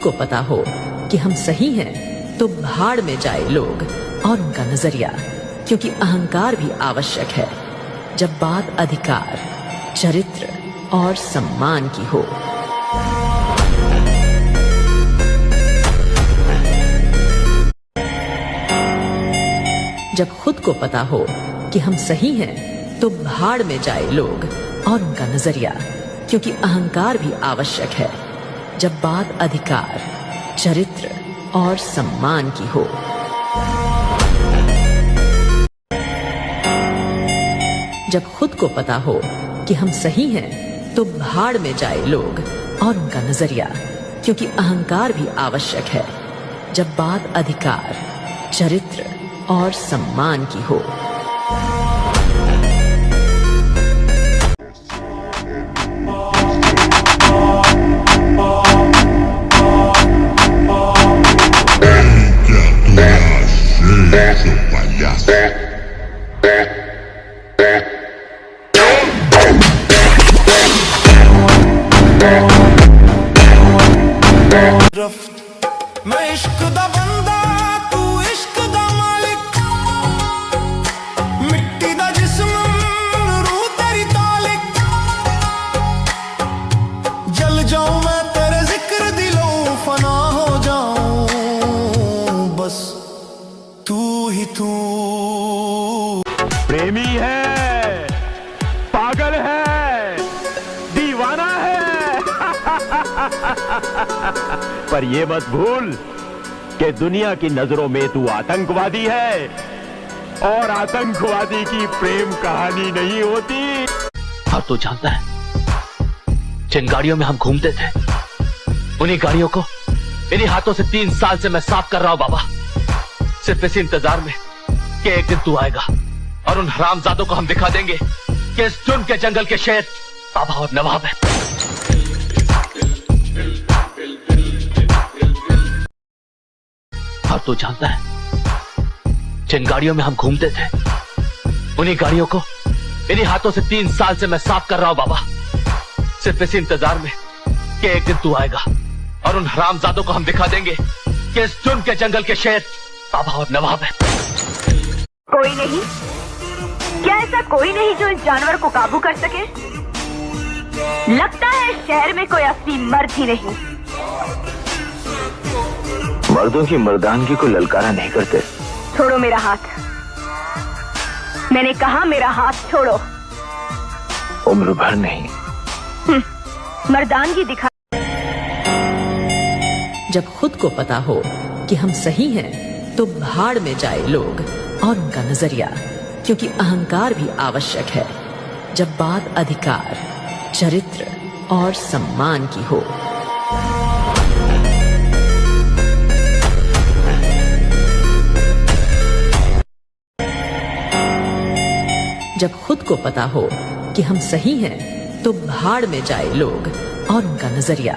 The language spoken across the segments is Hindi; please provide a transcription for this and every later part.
को पता हो कि हम सही हैं तो भाड़ में जाए लोग और उनका नजरिया, क्योंकि अहंकार भी आवश्यक है जब बात अधिकार, चरित्र और सम्मान की हो। जब खुद को पता हो कि हम सही हैं तो भाड़ में जाए लोग और उनका नजरिया, क्योंकि अहंकार भी आवश्यक है जब बात अधिकार, चरित्र और सम्मान की हो। जब खुद को पता हो कि हम सही हैं तो भाड़ में जाए लोग और उनका नजरिया, क्योंकि अहंकार भी आवश्यक है जब बात अधिकार, चरित्र और सम्मान की हो। मैं इश्क दा बंदा, तू इश्क दा मालिक, मिट्टी दा जिस्म, रूह तेरी तालिक, जल जाऊं मैं तेरे जिक्र दिलों, फना हो जाऊं बस तू ही तू। प्रेमी है, पागल है, दीवाना है पर ये मत भूल कि दुनिया की नजरों में तू आतंकवादी है और आतंकवादी की प्रेम कहानी नहीं होती। और तू जानता है जिन गाड़ियों में हम घूमते थे उन्हीं गाड़ियों को इन्हीं हाथों से 3 साल से मैं साफ कर रहा हूं बाबा, सिर्फ इसी इंतजार में कि एक दिन तू आएगा और उन हरामजादों को हम दिखा देंगे कि इस चुन के जंगल के शेर बाबा और नवाब है। और तू जानता है जिन गाड़ियों में हम घूमते थे उन्हीं गाड़ियों को इन्हीं हाथों से 3 साल से मैं साफ कर रहा हूं बाबा, सिर्फ इसी इंतजार में कि एक दिन तू आएगा और उन हरामजादों को हम दिखा देंगे कि इस चुन के जंगल के शेर बाबा और नवाब है। कोई नहीं, क्या ऐसा कोई नहीं जो इस जानवर को काबू कर सके? लगता है शहर में कोई असली मर्द ही नहीं। मर्दों की मर्दानगी को ललकारा नहीं करते। छोड़ो मेरा हाथ, मैंने कहा मेरा हाथ छोड़ो। उम्र भर नहीं। मर्दानगी दिखा। जब खुद को पता हो कि हम सही हैं तो भाड़ में जाए लोग और उनका नजरिया, क्योंकि अहंकार भी आवश्यक है जब बात अधिकार, चरित्र और सम्मान की हो। जब खुद को पता हो कि हम सही हैं तो भाड़ में जाए लोग और उनका नजरिया,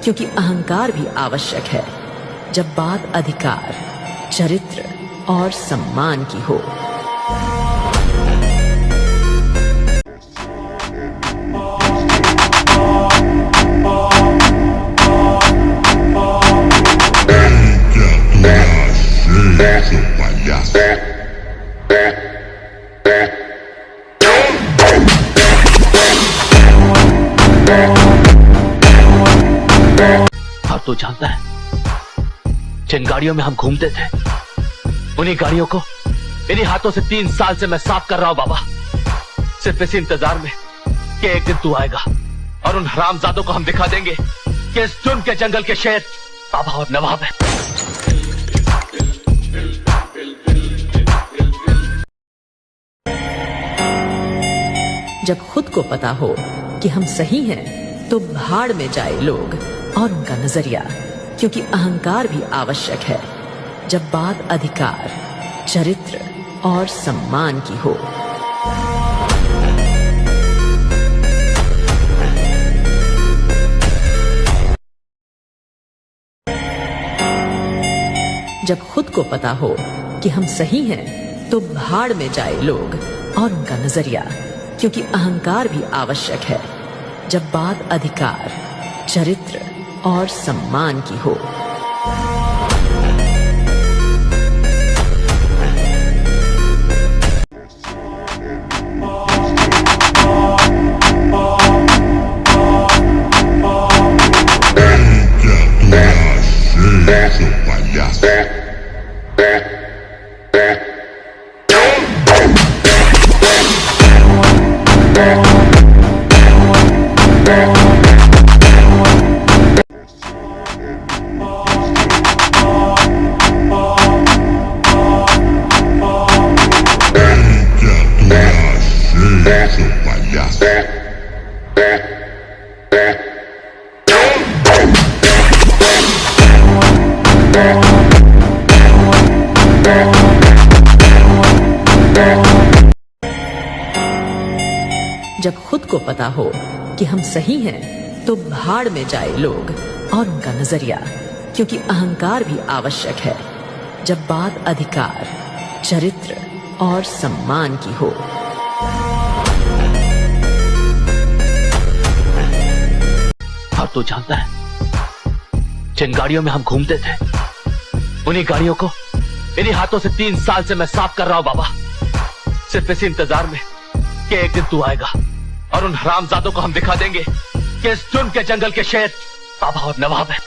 क्योंकि अहंकार भी आवश्यक है जब बात अधिकार, चरित्र और सम्मान की हो। और तू जानता है जिन गाड़ियों में हम घूमते थे उन्हीं गाड़ियों को इन्हीं हाथों से 3 साल से मैं साफ कर रहा हूं बाबा, सिर्फ इसी इंतजार में कि एक दिन तू आएगा और उन हरामजादों को हम दिखा देंगे कि इस चुन के जंगल के शेर बाबा और नवाब है। जब खुद को पता हो कि हम सही हैं तो भाड़ में जाए लोग और उनका नजरिया, क्योंकि अहंकार भी आवश्यक है जब बात अधिकार, चरित्र और सम्मान की हो। जब खुद को पता हो कि हम सही हैं तो भाड़ में जाए लोग और उनका नजरिया, क्योंकि अहंकार भी आवश्यक है जब बात अधिकार, चरित्र और सम्मान की हो। जब खुद को पता हो कि हम सही हैं, तो भाड़ में जाए लोग और उनका नजरिया, क्योंकि अहंकार भी आवश्यक है जब बात अधिकार, चरित्र और सम्मान की हो। और तू जानता है, जिन गाड़ियों में हम घूमते थे, उन्हीं गाड़ियों को इन्हीं हाथों से 3 साल से मैं साफ कर रहा हूं बाबा, सिर्फ इसी इंतजार में कि एक दिन तू आएगा और उन हरामजादों को हम दिखा देंगे कि इस चुन के जंगल के शेर बाबा और नवाब है।